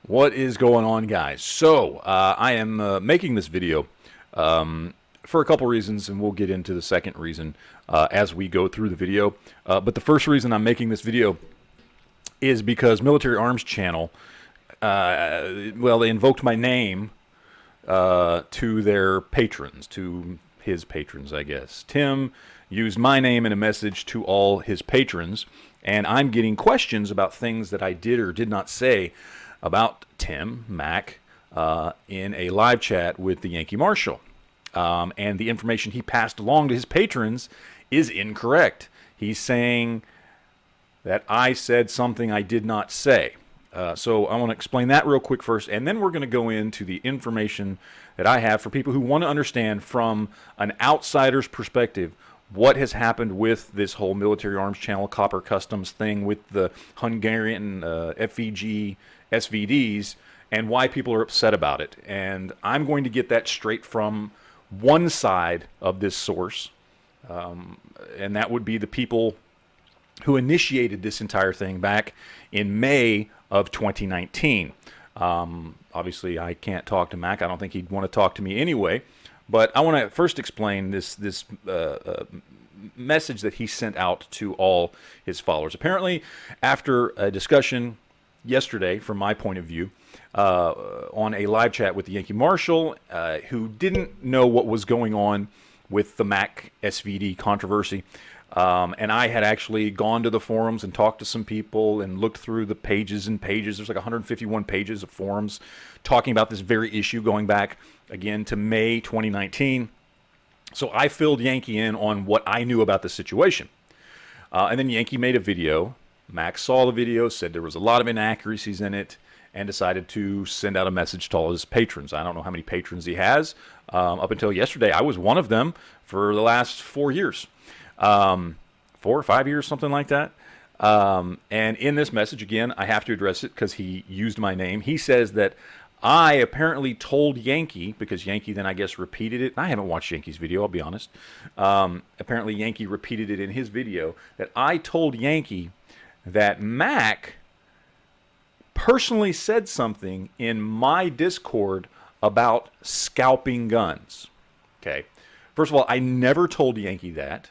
What is going on, guys? So, I am making this video for a couple reasons, and we'll get into the second reason as we go through the video. But the first reason I'm making this video is because Military Arms Channel, well, they invoked my name to their patrons, to his patrons, I guess. Tim used my name in a message to all his patrons, and I'm getting questions about things that I did or did not say about Tim Mack in a live chat with the Yankee Marshal. And the information he passed along to his patrons is incorrect. He's saying that I said something I did not say. So I want to explain that real quick first, and then we're going to go into the information that I have for people who want to understand from an outsider's perspective what has happened with this whole Military Arms Channel Copper Customs thing with the Hungarian FVG SVDs and why people are upset about it. And I'm going to get that straight from one side of this source, and that would be the people who initiated this entire thing back in May of 2019. Obviously, I can't talk to Mac. I don't think he'd want to talk to me anyway. But I want to first explain this message that he sent out to all his followers. Apparently, after a discussion yesterday, from my point of view, on a live chat with the Yankee Marshal, who didn't know what was going on with the Mac SVD controversy. And I had actually gone to the forums and talked to some people and looked through the pages and pages. There's like 151 pages of forums talking about this very issue going back, again, to May 2019. So I filled Yankee in on what I knew about the situation. And then Yankee made a video. Max saw the video, said there was a lot of inaccuracies in it, and decided to send out a message to all his patrons. I don't know how many patrons he has. Up until yesterday, I was one of them for the last 4 years. 4 or 5 years, something like that. And in this message, again, I have to address it because he used my name. He says that I apparently told Yankee, because Yankee then I guess repeated it. I haven't watched Yankee's video, I'll be honest. Apparently Yankee repeated it in his video, that I told Yankee that Mac personally said something in my Discord about scalping guns. Okay. First of all, I never told Yankee that.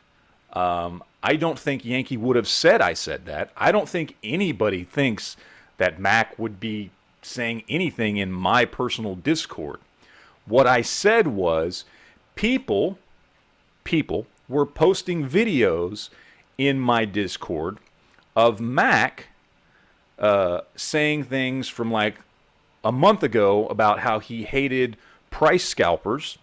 I don't think Yankee would have said I said that. I don't think anybody thinks that Mac would be saying anything in my personal Discord. What I said was people were posting videos in my Discord of Mac saying things from like a month ago about how he hated price scalpers.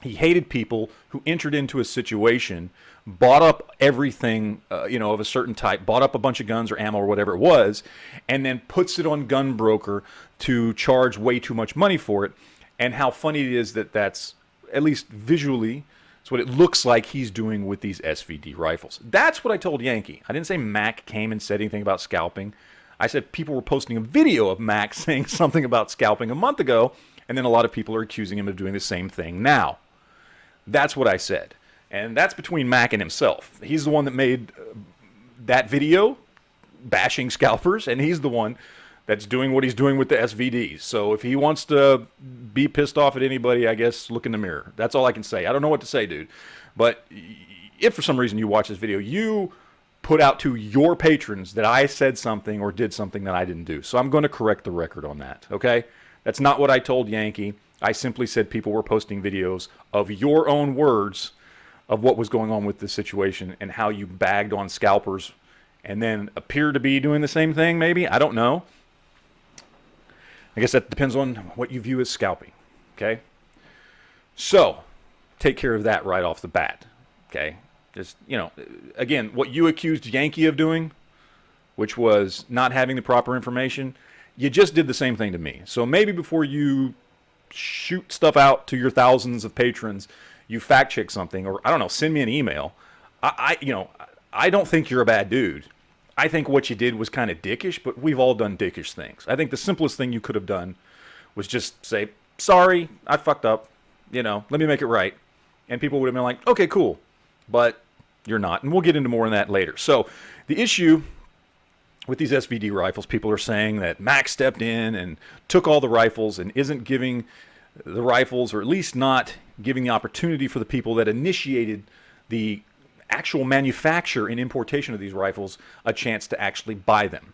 He hated people who entered into a situation, bought up everything, of a certain type, bought up a bunch of guns or ammo or whatever it was, and then puts it on Gunbroker to charge way too much money for it. And how funny it is that that's, at least visually, it's what it looks like he's doing with these SVD rifles. That's what I told Yankee. I didn't say Mac came and said anything about scalping. I said people were posting a video of Mac saying something about scalping a month ago, and then a lot of people are accusing him of doing the same thing now. That's what I said. And that's between Mac and himself. He's the one that made that video bashing scalpers, and he's the one that's doing what he's doing with the SVDs. So if he wants to be pissed off at anybody, I guess look in the mirror. That's all I can say. I don't know what to say, dude. But if for some reason you watch this video, you put out to your patrons that I said something or did something that I didn't do. So I'm going to correct the record on that, okay? That's not what I told Yankee. I simply said people were posting videos of your own words of what was going on with this situation and how you bagged on scalpers and then appear to be doing the same thing, maybe. I don't know. I guess that depends on what you view as scalping, okay? So, take care of that right off the bat, okay? Just, again, what you accused Yankee of doing, which was not having the proper information, you just did the same thing to me. So maybe before you shoot stuff out to your thousands of patrons, you fact check something, or I don't know, send me an email. I don't think you're a bad dude. I think what you did was kind of dickish, but we've all done dickish things. I think the simplest thing you could have done was just say, sorry, I fucked up. Let me make it right. And people would have been like, okay, cool. But you're not. And we'll get into more on that later. So the issue with these SVD rifles, people are saying that Mac stepped in and took all the rifles and isn't giving the rifles, or at least not giving the opportunity for the people that initiated the actual manufacture and importation of these rifles a chance to actually buy them.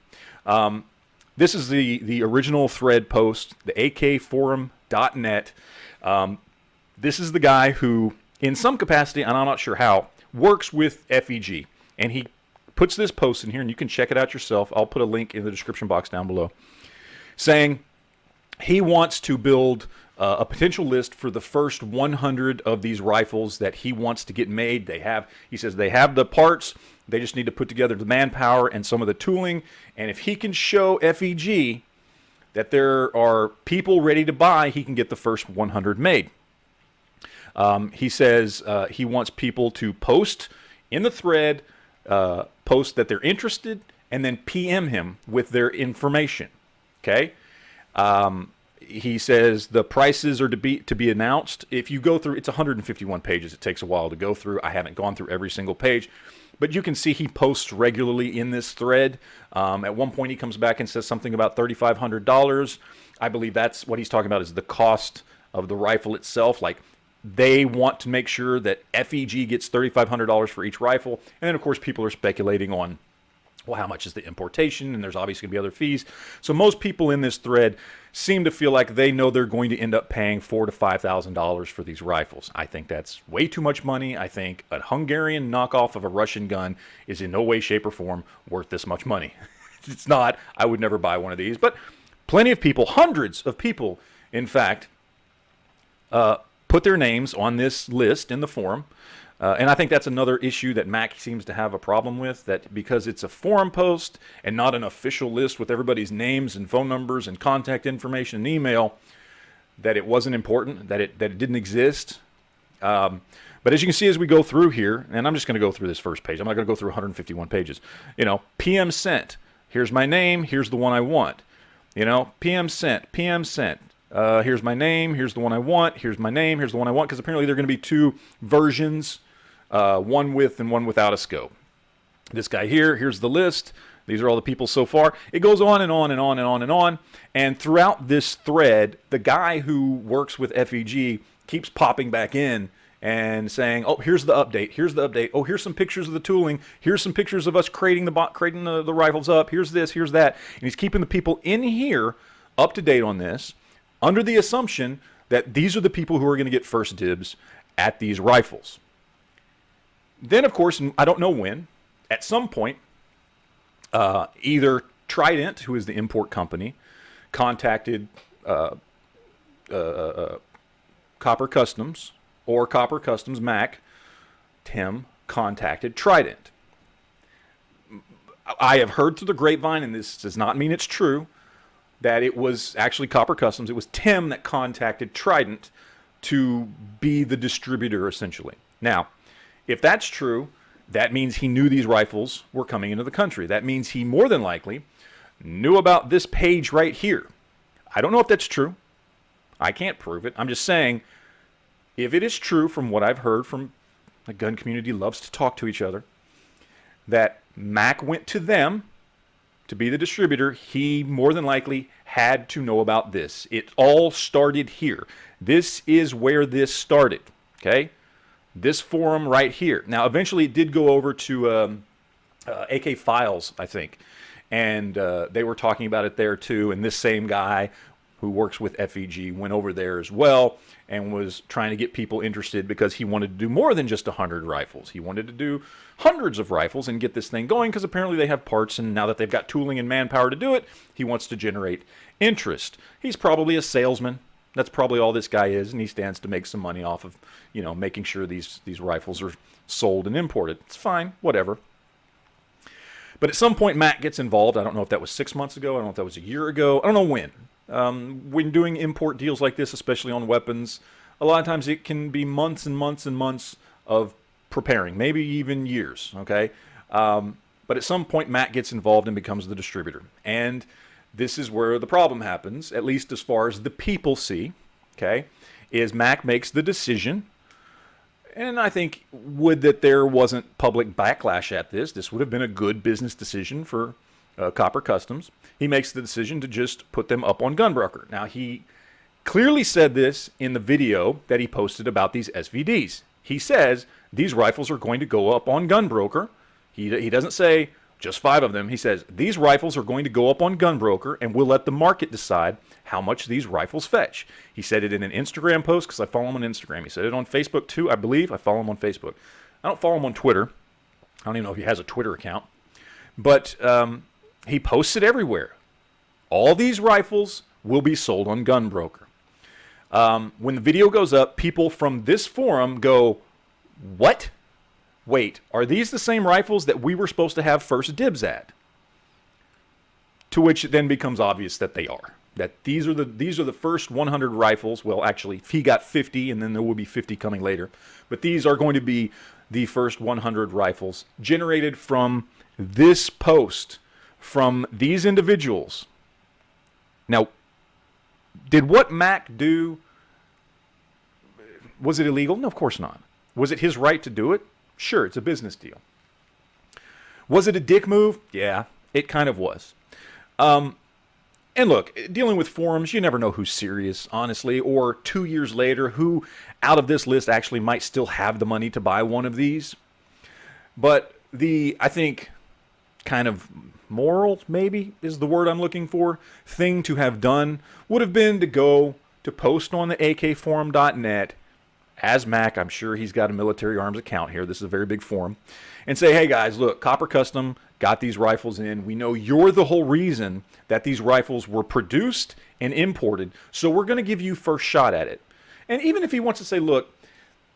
This is the original thread post, the akforum.net. This is the guy who, in some capacity, and I'm not sure how, works with FEG. And he puts this post in here, and you can check it out yourself. I'll put a link in the description box down below, saying he wants to build a potential list for the first 100 of these rifles that he wants to get made. He says they have the parts. They just need to put together the manpower and some of the tooling. And if he can show FEG that there are people ready to buy, he can get the first 100 made. He says he wants people to post in the thread, post that they're interested, and then PM him with their information. Okay? He says the prices are to be announced. If you go through, it's 151 pages. It takes a while to go through. I haven't gone through every single page, but you can see he posts regularly in this thread. At one point, he comes back and says something about $3,500. I believe that's what he's talking about, is the cost of the rifle itself. Like, they want to make sure that FEG gets $3,500 for each rifle. And then, of course, people are speculating on, well, how much is the importation? And there's obviously going to be other fees. So most people in this thread seem to feel like they know they're going to end up paying $4,000 to $5,000 for these rifles. I think that's way too much money. I think a Hungarian knockoff of a Russian gun is in no way, shape, or form worth this much money. It's not. I would never buy one of these. But plenty of people, hundreds of people, in fact, put their names on this list in the forum. And I think that's another issue that Mac seems to have a problem with, that because it's a forum post and not an official list with everybody's names and phone numbers and contact information and email, that it wasn't important, that it didn't exist. But as you can see as we go through here, and I'm just going to go through this first page. I'm not going to go through 151 pages. You know, PM sent. Here's my name. Here's the one I want. You know, PM sent. PM sent. Here's my name. Here's the one I want. Here's my name. Here's the one I want. Because apparently there are going to be two versions. One with and one without a scope. This guy here, here's the list. These are all the people so far. It goes on and on and on and on and on. And throughout this thread, the guy who works with FEG keeps popping back in and saying, oh, here's the update. Here's the update. Oh, here's some pictures of the tooling. Here's some pictures of us crating the rifles up. Here's this, here's that. And he's keeping the people in here up to date on this, under the assumption that these are the people who are going to get first dibs at these rifles. Then, of course, I don't know when, at some point, either Trident, who is the import company, contacted Copper Customs, or Copper Customs Mac, Tim, contacted Trident. I have heard through the grapevine, and this does not mean it's true, that it was actually Copper Customs. It was Tim that contacted Trident to be the distributor, essentially. Now, if that's true, that means he knew these rifles were coming into the country. That means he more than likely knew about this page right here. I don't know if that's true. I can't prove it. I'm just saying, if it is true from what I've heard from the gun community, loves to talk to each other, that Mac went to them to be the distributor, he more than likely had to know about this. It all started here. This is where this started, okay? This forum right here. Now, eventually it did go over to AK Files, I think, and they were talking about it there too, and this same guy who works with FEG went over there as well and was trying to get people interested because he wanted to do more than just 100 rifles. He wanted to do hundreds of rifles and get this thing going because apparently they have parts, and now that they've got tooling and manpower to do it, he wants to generate interest. He's probably a salesman. That's probably all this guy is, and he stands to make some money off of, you know, making sure these rifles are sold and imported. It's fine, whatever. But at some point, Matt gets involved. I don't know if that was 6 months ago. I don't know if that was a year ago. I don't know when. When doing import deals like this, especially on weapons, a lot of times it can be months and months and months of preparing, maybe even years, okay? But at some point, Matt gets involved and becomes the distributor. And this is where the problem happens, at least as far as the people see, okay, is Mac makes the decision, and I think would that there wasn't public backlash at this. This would have been a good business decision for Copper Customs, he makes the decision to just put them up on Gunbroker. Now, he clearly said this in the video that he posted about these SVDs. He says these rifles are going to go up on Gunbroker. He doesn't say just 5 of them. He says these rifles are going to go up on Gunbroker, and we'll let the market decide how much these rifles fetch. He said it in an Instagram post, because I follow him on Instagram. He said it on Facebook too, I believe. I follow him on Facebook. I don't follow him on Twitter. I don't even know if he has a Twitter account. But he posts it everywhere. All these rifles will be sold on Gunbroker. When the video goes up, people from this forum go, what? Wait, are these the same rifles that we were supposed to have first dibs at? To which it then becomes obvious that they are. That these are the first 100 rifles. Well, actually, he got 50, and then there will be 50 coming later. But these are going to be the first 100 rifles generated from this post, from these individuals. Now, did what Mac do, was it illegal? No, of course not. Was it his right to do it? Sure, it's a business deal. Was it a dick move? Yeah, it kind of was. And look, dealing with forums, you never know who's serious, honestly, or 2 years later, who out of this list actually might still have the money to buy one of these. But I think, kind of moral, maybe, is the word I'm looking for, thing to have done would have been to go to post on the akforum.net as Mac. I'm sure he's got a military arms account here. This is a very big forum. And say, hey guys, look, Copper Custom got these rifles in. We know you're the whole reason that these rifles were produced and imported. So we're going to give you first shot at it. And even if he wants to say, look,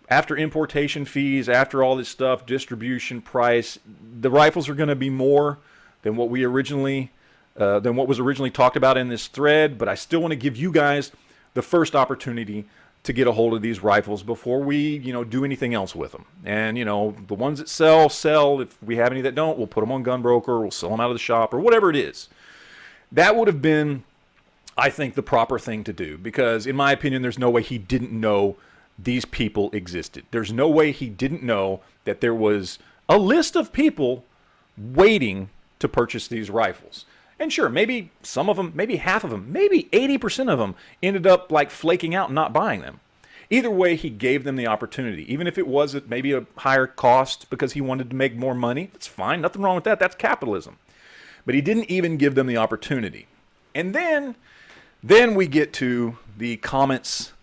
after importation fees, after all this stuff, distribution, price, the rifles are going to be more than what was originally talked about in this thread. But I still want to give you guys the first opportunity to get a hold of these rifles before we, do anything else with them. And, the ones that sell. If we have any that don't, we'll put them on Gunbroker, we'll sell them out of the shop, or whatever it is. That would have been, I think, the proper thing to do, because in my opinion, there's no way he didn't know these people existed. There's no way he didn't know that there was a list of people waiting to purchase these rifles. And sure, maybe some of them, maybe half of them, maybe 80% of them ended up like flaking out and not buying them. Either way, he gave them the opportunity. Even if it was at maybe a higher cost because he wanted to make more money, that's fine. Nothing wrong with that. That's capitalism. But he didn't even give them the opportunity. And then we get to the comments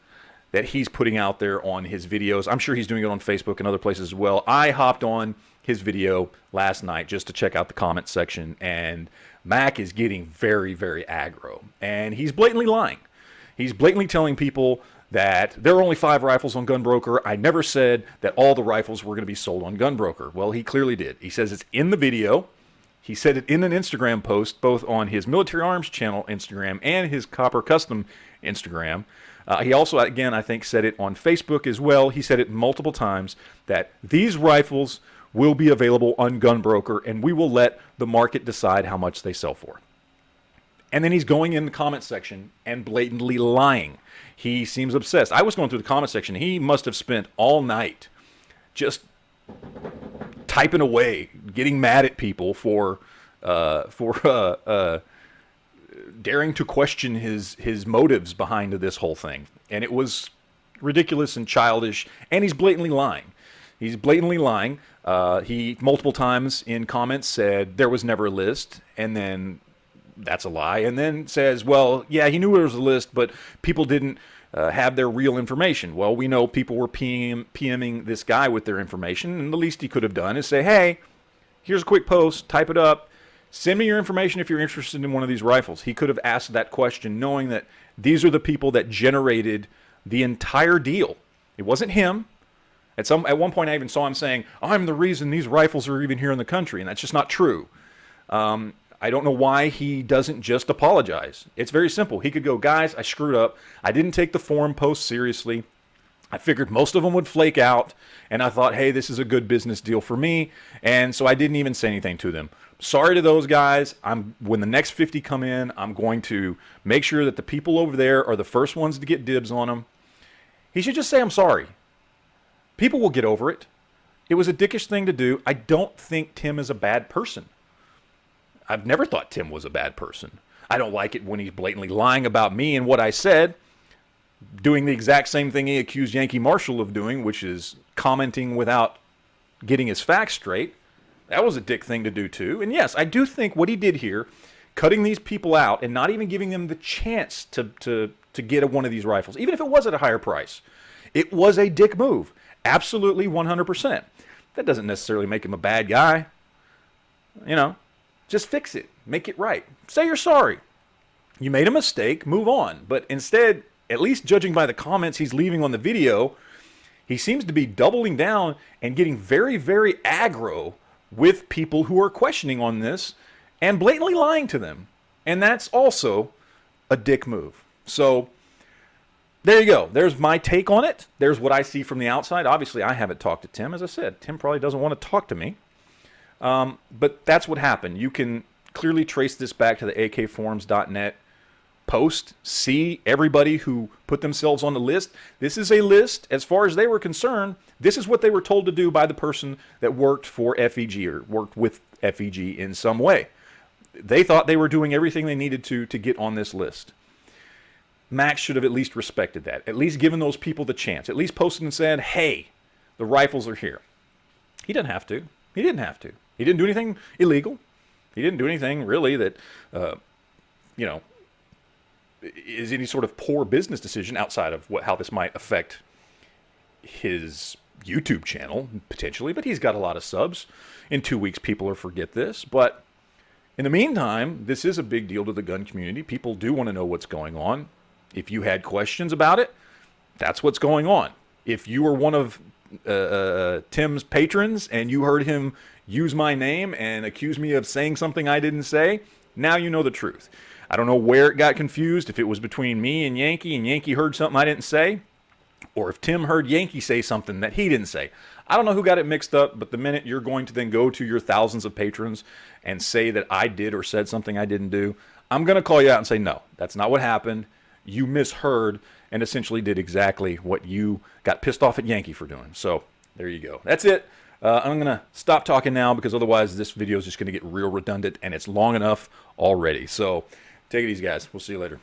that he's putting out there on his videos. I'm sure he's doing it on Facebook and other places as well. I hopped on his video last night just to check out the comment section, and Mac is getting very, very aggro. And he's blatantly lying. He's blatantly telling people that there are only 5 rifles on Gunbroker. I never said that all the rifles were going to be sold on Gunbroker. Well, he clearly did. He says it's in the video. He said it in an Instagram post, both on his Military Arms Channel Instagram and his Copper Custom Instagram. He also, again, I think said it on Facebook as well. He said it multiple times that these rifles will be available on Gunbroker, and we will let the market decide how much they sell for. And then he's going in the comment section and blatantly lying. He seems obsessed. I was going through the comment section. He must have spent all night just typing away, getting mad at people for daring to question his motives behind this whole thing. And it was ridiculous and childish, and he's blatantly lying. He's blatantly lying. He multiple times in comments said there was never a list, and then that's a lie, and then says, well, yeah, he knew there was a list, but people didn't have their real information. Well, we know people were PMing this guy with their information, and the least he could have done is say, hey, here's a quick post, type it up, send me your information if you're interested in one of these rifles. He could have asked that question knowing that these are the people that generated the entire deal. It wasn't him. At one point, I even saw him saying, I'm the reason these rifles are even here in the country, and that's just not true. I don't know why he doesn't just apologize. It's very simple. He could go, guys, I screwed up. I didn't take the forum post seriously. I figured most of them would flake out, and I thought, hey, this is a good business deal for me, and so I didn't even say anything to them. Sorry to those guys. When the next 50 come in, I'm going to make sure that the people over there are the first ones to get dibs on them. He should just say, I'm sorry. People will get over it. It was a dickish thing to do. I don't think Tim is a bad person. I've never thought Tim was a bad person. I don't like it when he's blatantly lying about me and what I said, doing the exact same thing he accused Yankee Marshall of doing, which is commenting without getting his facts straight. That was a dick thing to do too. And yes, I do think what he did here, cutting these people out and not even giving them the chance to get one of these rifles, even if it was at a higher price, it was a dick move. Absolutely 100%. That doesn't necessarily make him a bad guy. You know, just fix it. Make it right. Say you're sorry. You made a mistake. Move on. But instead, at least judging by the comments he's leaving on the video, he seems to be doubling down and getting very, very aggro with people who are questioning on this and blatantly lying to them. And that's also a dick move. So there you go. There's my take on it. There's what I see from the outside. Obviously, I haven't talked to Tim. As I said, Tim probably doesn't want to talk to me. But that's what happened. You can clearly trace this back to the akforums.net post. See everybody who put themselves on the list. This is a list, as far as they were concerned, this is what they were told to do by the person that worked for FEG or worked with FEG in some way. They thought they were doing everything they needed to get on this list. Max should have at least respected that, at least given those people the chance, at least posted and said, hey, the rifles are here. He didn't have to. He didn't have to. He didn't do anything illegal. He didn't do anything really that, you know, is any sort of poor business decision outside of how this might affect his YouTube channel, potentially. But he's got a lot of subs. In 2 weeks, people will forget this. But in the meantime, this is a big deal to the gun community. People do want to know what's going on. If you had questions about it, that's what's going on. If you were one of Tim's patrons and you heard him use my name and accuse me of saying something I didn't say, now you know the truth. I don't know where it got confused, if it was between me and Yankee heard something I didn't say, or if Tim heard Yankee say something that he didn't say. I don't know who got it mixed up, but the minute you're going to then go to your thousands of patrons and say that I did or said something I didn't do, I'm going to call you out and say, no, that's not what happened. You misheard and essentially did exactly what you got pissed off at Yankee for doing. So there you go. That's it. I'm going to stop talking now because otherwise this video is just going to get real redundant and it's long enough already. So take it easy, guys. We'll see you later.